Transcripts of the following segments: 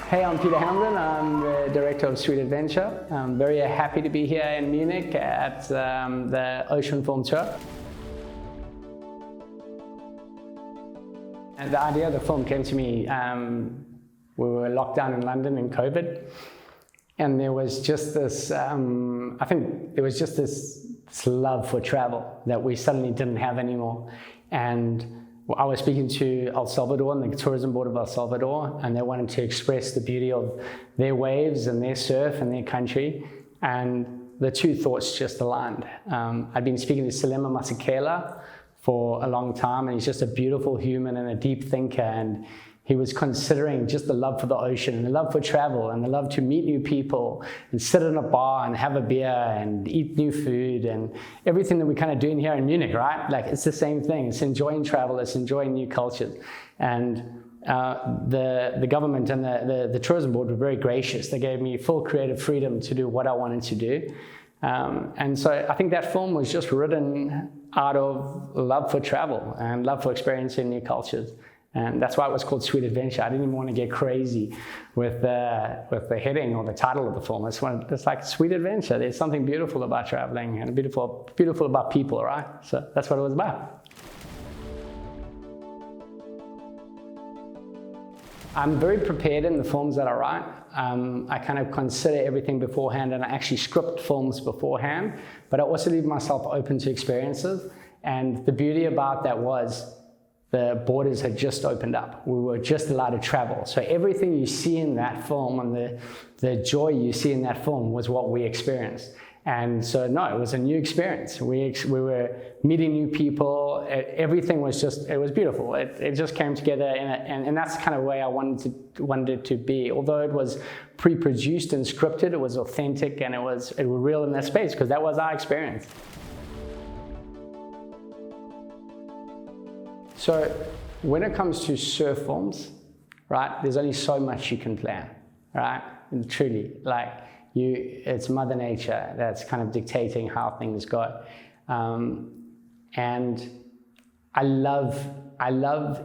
Hey, I'm Peter Hamblin. I'm the director of Sweet Adventure. I'm very happy to be here in Munich at the Ocean Film Tour. And the idea of the film came to me, we were locked down in London in COVID, and there was just this, I think there was just this love for travel that we suddenly didn't have anymore. And I was speaking to El Salvador and the tourism board of El Salvador, and they wanted to express the beauty of their waves and their surf and their country, and the two thoughts just aligned. I'd been speaking to Selema Masekela for a long time, and he's just a beautiful human and a deep thinker, and he was considering just the love for the ocean and the love for travel and the love to meet new people and sit in a bar and have a beer and eat new food and everything that we're kind of doing here in Munich, right? Like, it's the same thing. It's enjoying travel, it's enjoying new cultures. And the government and the tourism board were very gracious. They gave me full creative freedom to do what I wanted to do. And so I think that film was just written out of love for travel and love for experiencing new cultures. And that's why it was called Sweet Adventure. I didn't even want to get crazy with the heading or the title of the film. It's like Sweet Adventure. There's something beautiful about traveling and beautiful about people, right? So that's what it was about. I'm very prepared in the films that I write. I kind of consider everything beforehand, and I actually script films beforehand, but I also leave myself open to experiences. And the beauty about that was the borders had just opened up. We were just allowed to travel. So everything you see in that film and the joy you see in that film was what we experienced. And so, no, it was a new experience. We were meeting new people. Everything was just, it was beautiful. It just came together, and that's the kind of way I wanted it to be. Although it was pre-produced and scripted, it was authentic, and it was real in that space, because that was our experience. So when it comes to surf films, right, there's only so much you can plan, right? And truly, like, it's Mother Nature that's kind of dictating how things go. And I love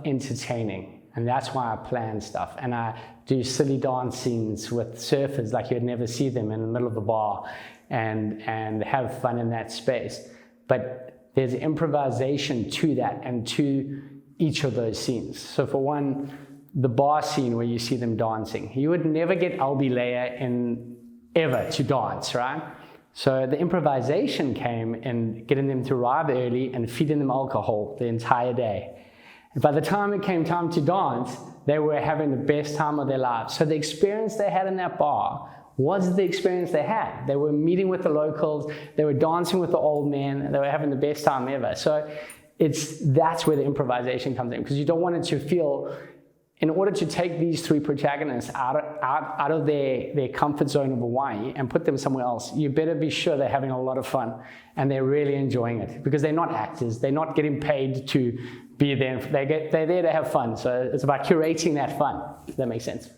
entertaining, and that's why I plan stuff. And I do silly dance scenes with surfers like you'd never see them in the middle of the bar, and have fun in that space. But there's improvisation to that and to each of those scenes. So for one, the bar scene where you see them dancing, you would never get Albee in ever to dance, right? So the improvisation came in getting them to arrive early and feeding them alcohol the entire day. And by the time it came time to dance, they were having the best time of their lives. So the experience they had in that bar was the experience they had. They were meeting with the locals, they were dancing with the old men, they were having the best time ever. So that's where the improvisation comes in, because you don't want it to feel, in order to take these three protagonists out of their comfort zone of Hawaii and put them somewhere else, you better be sure they're having a lot of fun and they're really enjoying it, because they're not actors, they're not getting paid to be there, they're there to have fun. So it's about curating that fun, if that makes sense.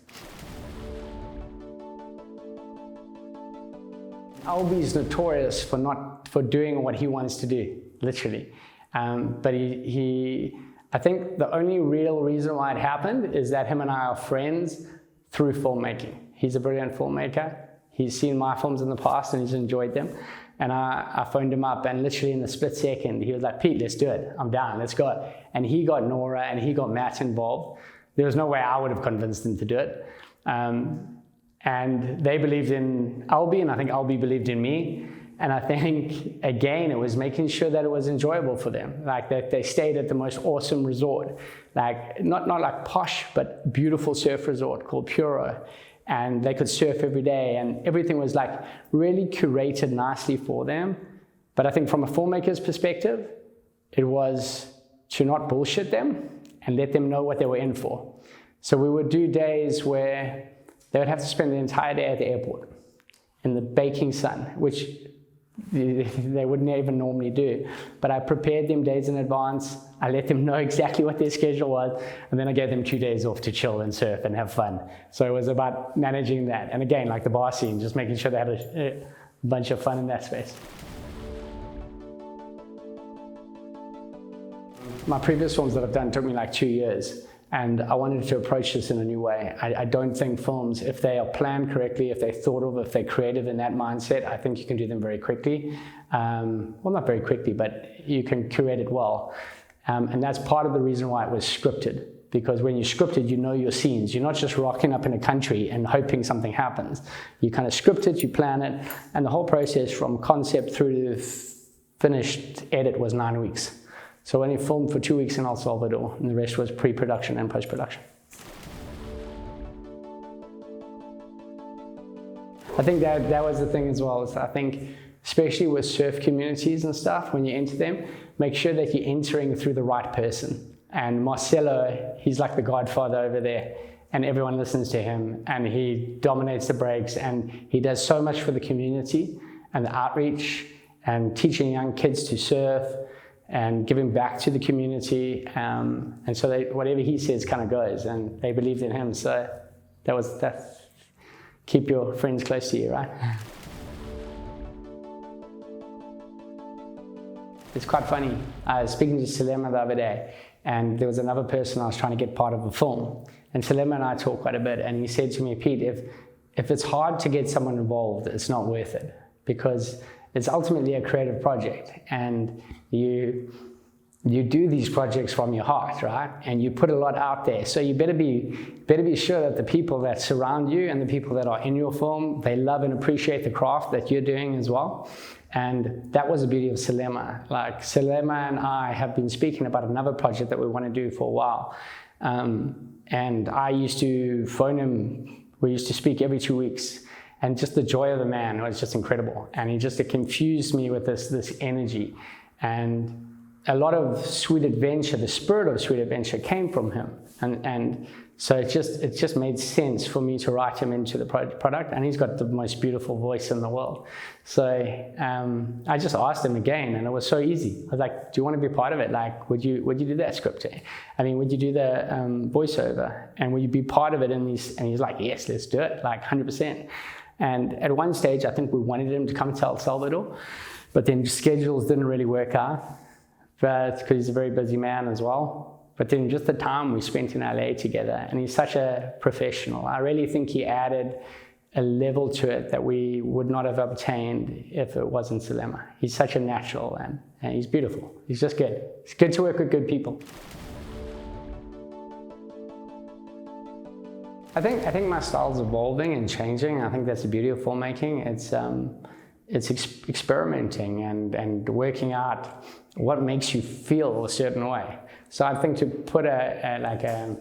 Albee's notorious for doing what he wants to do, literally. But I think the only real reason why it happened is that him and I are friends through filmmaking. He's a brilliant filmmaker. He's seen my films in the past and he's enjoyed them. And I phoned him up, and literally in the split second, he was like, "Pete, let's do it. I'm down, let's go." And he got Nora and he got Matt involved. There was no way I would have convinced him to do it. And they believed in Albee, and I think Albee believed in me. And I think, again, it was making sure that it was enjoyable for them. Like, that they stayed at the most awesome resort. Like, not like posh, but beautiful surf resort called Puro. And they could surf every day, and everything was like really curated nicely for them. But I think from a filmmaker's perspective, it was to not bullshit them and let them know what they were in for. So we would do days where they would have to spend the entire day at the airport in the baking sun, which they wouldn't even normally do. But I prepared them days in advance. I let them know exactly what their schedule was, and then I gave them 2 days off to chill and surf and have fun. So it was about managing that. And again, like the bar scene, just making sure they had a bunch of fun in that space. My previous films that I've done took me like 2 years. And I wanted to approach this in a new way. I don't think films, if they are planned correctly, if they're thought of, if they're creative in that mindset, I think you can do them very quickly. Well, not very quickly, but you can curate it well. And that's part of the reason why it was scripted. Because when you're scripted, you know your scenes. You're not just rocking up in a country and hoping something happens. You kind of script it, you plan it, and the whole process from concept through to finished edit was 9 weeks. So I only filmed for 2 weeks in El Salvador, and the rest was pre-production and post-production. I think that was the thing as well. So I think, especially with surf communities and stuff, when you enter them, make sure that you're entering through the right person. And Marcelo, he's like the godfather over there, and everyone listens to him, and he dominates the breaks, and he does so much for the community and the outreach and teaching young kids to surf and giving back to the community. And so whatever he says kind of goes, and they believed in him. So that's keep your friends close to you, right? It's quite funny. I was speaking to Selema the other day, and there was another person I was trying to get part of a film. And Selema and I talk quite a bit, and he said to me, Pete, if it's hard to get someone involved, it's not worth it, because it's ultimately a creative project, and you do these projects from your heart, right? And you put a lot out there. So you better be sure that the people that surround you and the people that are in your film, they love and appreciate the craft that you're doing as well. And that was the beauty of Selema. Like, Selema and I have been speaking about another project that we want to do for a while. And I used to phone him. We used to speak every 2 weeks. And just the joy of the man was just incredible. And he just confused me with this energy. And a lot of Sweet Adventure, the spirit of Sweet Adventure came from him. And so it just made sense for me to write him into the product. And he's got the most beautiful voice in the world. So I just asked him again, and it was so easy. I was like, do you want to be part of it? Like, would you do that script? I mean, would you do the voiceover? And would you be part of it in these? And he's like, yes, let's do it, like 100%. And at one stage, I think we wanted him to come to El Salvador, but then schedules didn't really work out, but because he's a very busy man as well. But then just the time we spent in LA together, and he's such a professional. I really think he added a level to it that we would not have obtained if it wasn't Selema. He's such a natural, and he's beautiful. He's just good. It's good to work with good people. I think my style's evolving and changing. I think that's the beauty of filmmaking. It's experimenting and working out what makes you feel a certain way. So I think to put a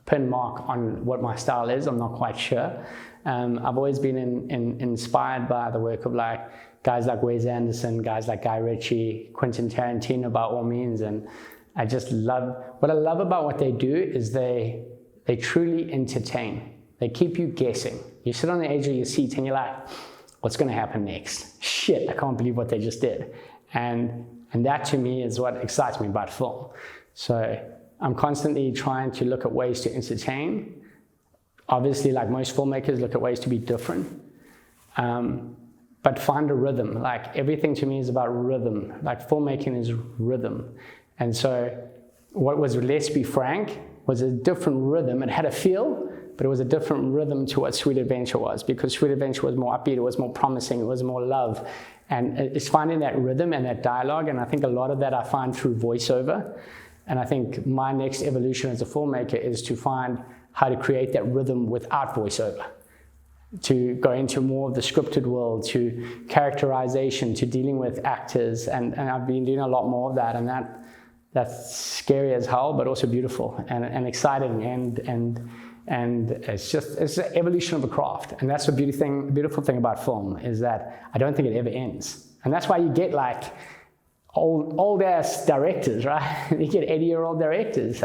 pin mark on what my style is, I'm not quite sure. I've always been inspired by the work of guys like Wes Anderson, guys like Guy Ritchie, Quentin Tarantino by all means, and I just love, what I love about what they do is they truly entertain. They keep you guessing. You sit on the edge of your seat and you're like, what's going to happen next? Shit, I can't believe what they just did. And that to me is what excites me about film. So I'm constantly trying to look at ways to entertain. Obviously, like most filmmakers, look at ways to be different. But find a rhythm. Like, everything to me is about rhythm. Like, filmmaking is rhythm. And so what was Let's Be Frank was a different rhythm. It had a feel, but it was a different rhythm to what Sweet Adventure was, because Sweet Adventure was more upbeat, it was more promising, it was more love. And it's finding that rhythm and that dialogue, and I think a lot of that I find through voiceover. And I think my next evolution as a filmmaker is to find how to create that rhythm without voiceover, to go into more of the scripted world, to characterization, to dealing with actors, and I've been doing a lot more of that, and that's scary as hell, but also beautiful and exciting, and it's the evolution of a craft. And that's the beautiful thing about film, is that I don't think it ever ends. And that's why you get like old ass directors, right? You get 80-year-old directors,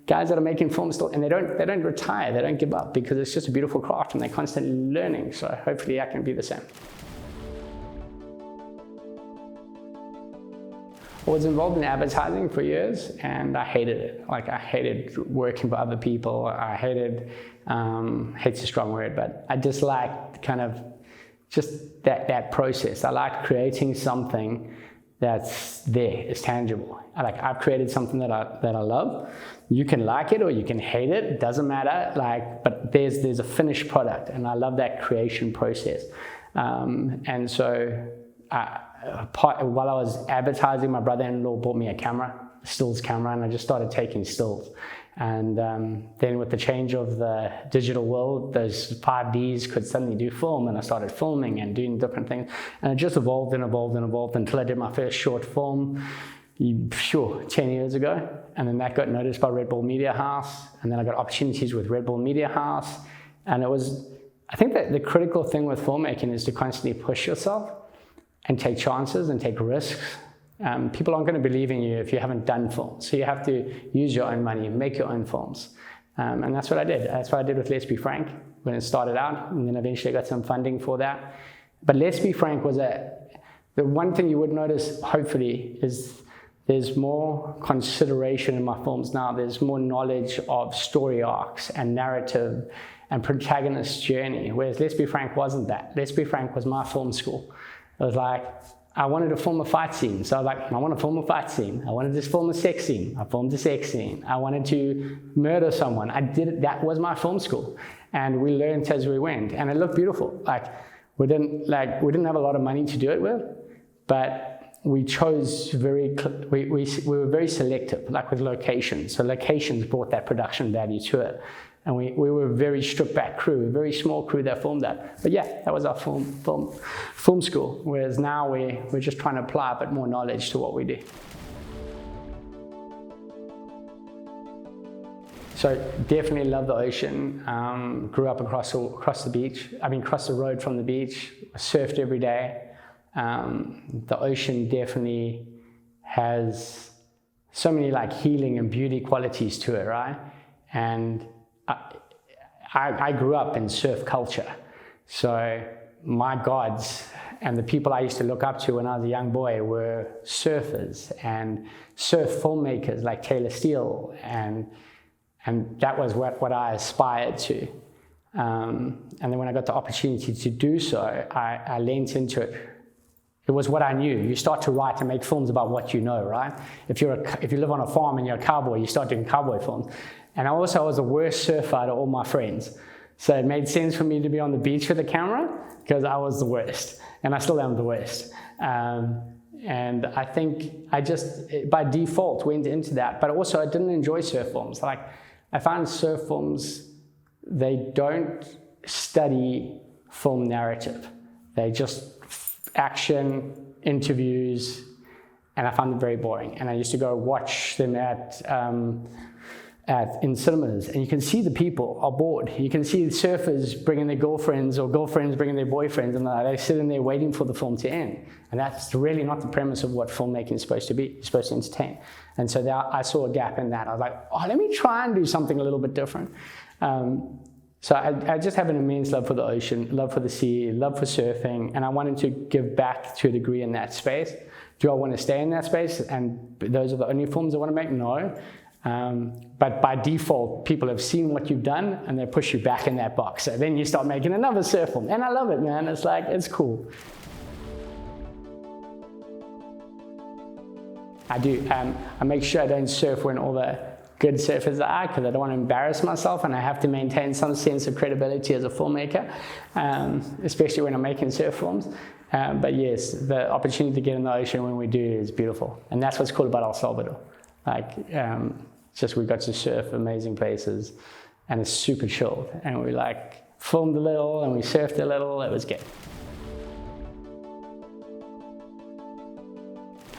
guys that are making films still, and they don't retire, they don't give up, because it's just a beautiful craft and they're constantly learning. So hopefully I can be the same. I was involved in advertising for years, and I hated it. Like, I hated working for other people. I hated, hate's a strong word, but I disliked kind of just that process. I liked creating something that's there, it's tangible. Like, I've created something that I love. You can like it or you can hate it, it doesn't matter. Like, but there's a finished product, and I love that creation process. And so while I was advertising, my brother-in-law bought me a camera, a stills camera, and I just started taking stills. And then with the change of the digital world, those 5Ds could suddenly do film, and I started filming and doing different things. And it just evolved and evolved and evolved until I did my first short film, 10 years ago. And then that got noticed by Red Bull Media House. And then I got opportunities with Red Bull Media House. And I think that the critical thing with filmmaking is to constantly push yourself and take chances and take risks. People aren't going to believe in you if you haven't done films. So you have to use your own money, make your own films. And that's what I did. That's what I did with Let's Be Frank when it started out, and then eventually got some funding for that. But Let's Be Frank was the one thing you would notice, hopefully, is there's more consideration in my films now. There's more knowledge of story arcs and narrative and protagonist journey, whereas Let's Be Frank wasn't that. Let's Be Frank was my film school. It was like, I wanted to film a fight scene. So I was like, I want to film a fight scene. I wanted to film a sex scene. I filmed a sex scene. I wanted to murder someone. I did it. That was my film school. And we learned as we went. And it looked beautiful. We didn't have a lot of money to do it with, but we chose we were very selective, like with locations. So locations brought that production value to it. And we were a very stripped back crew, a very small crew that filmed that. But yeah, that was our film school. Whereas now we're just trying to apply a bit more knowledge to what we do. So definitely love the ocean. Grew up across the beach. Across the road from the beach. Surfed every day. The ocean definitely has so many like healing and beauty qualities to it, right? And I grew up in surf culture, so my gods and the people I used to look up to when I was a young boy were surfers and surf filmmakers like Taylor Steele, and that was what I aspired to. And then when I got the opportunity to do so, I leaned into it. It was what I knew. You start to write and make films about what you know, right? If you live on a farm and you're a cowboy, you start doing cowboy films. And I was the worst surfer out of all my friends. So it made sense for me to be on the beach with a camera because I was the worst. And I still am the worst. And I think I just, by default, went into that. But also I didn't enjoy surf films. Like, I find surf films, they don't study film narrative. They just action, interviews, and I found them very boring. And I used to go watch them in cinemas, and you can see the people are bored. You can see the surfers bringing their girlfriends or girlfriends bringing their boyfriends, and they're sitting there waiting for the film to end. And that's really not the premise of what filmmaking is supposed to be. It's supposed to entertain. And so I saw a gap in that. I was like, let me try and do something a little bit different. So I just have an immense love for the ocean, love for the sea, love for surfing, and I wanted to give back to a degree in that space. Do I want to stay in that space? And those are the only films I want to make? No. But by default, people have seen what you've done and they push you back in that box. So then you start making another surf film. And I love it, man. It's like, it's cool. I do. I make sure I don't surf when all the good surfers are, because I don't want to embarrass myself, and I have to maintain some sense of credibility as a filmmaker, especially when I'm making surf films. But yes, the opportunity to get in the ocean when we do is beautiful. And that's what's cool about El Salvador. Just we got to surf amazing places, and it's super chilled. And we filmed a little and we surfed a little. It was good.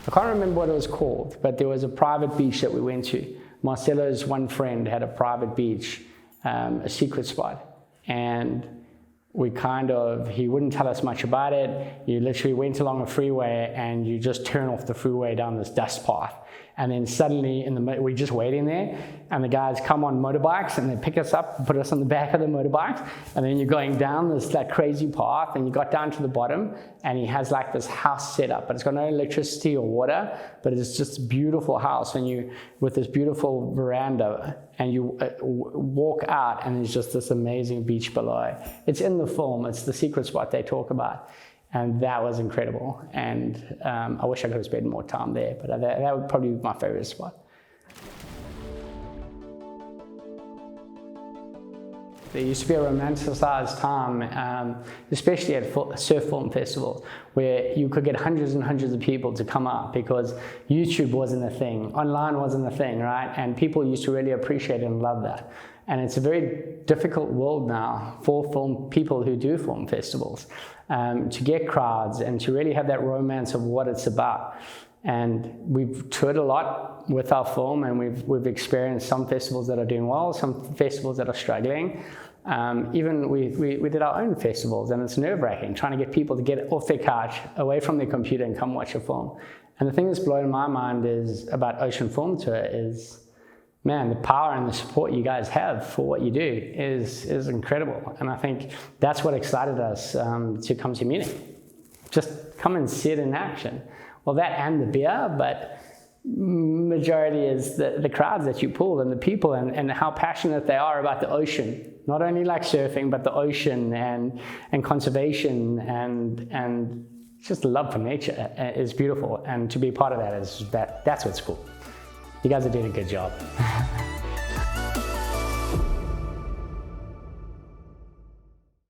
I can't remember what it was called, but there was a private beach that we went to. Marcelo's one friend had a private beach, a secret spot. And he wouldn't tell us much about it. You literally went along a freeway and you just turn off the freeway down this dust path. And then suddenly we're just waiting there, and the guys come on motorbikes and they pick us up and put us on the back of the motorbikes. And then you're going down this crazy path, and you got down to the bottom, and he has this house set up, but it's got no electricity or water, but it's just a beautiful house. And with this beautiful veranda, and you walk out, and there's just this amazing beach below. It's in the film. It's the secret spot they talk about. And that was incredible. And I wish I could have spent more time there, but that would probably be my favorite spot. There used to be a romanticized time, especially at surf film festivals, where you could get hundreds and hundreds of people to come up because YouTube wasn't a thing, online wasn't a thing, right? And people used to really appreciate and love that. And it's a very difficult world now for film people who do film festivals to get crowds and to really have that romance of what it's about. And we've toured a lot with our film, and we've experienced some festivals that are doing well, some festivals that are struggling. Even we did our own festivals, and it's nerve-wracking trying to get people to get off their couch, away from their computer, and come watch a film. And the thing that's blown my mind is about Ocean Film Tour is, man, the power and the support you guys have for what you do is incredible. And I think that's what excited us to come to Munich. Just come and see it in action. Well, that and the beer, but majority is the crowds that you pull and the people and how passionate they are about the ocean. Not only like surfing, but the ocean and conservation and just the love for nature is beautiful. And to be part of that that's what's cool. You guys are doing a good job.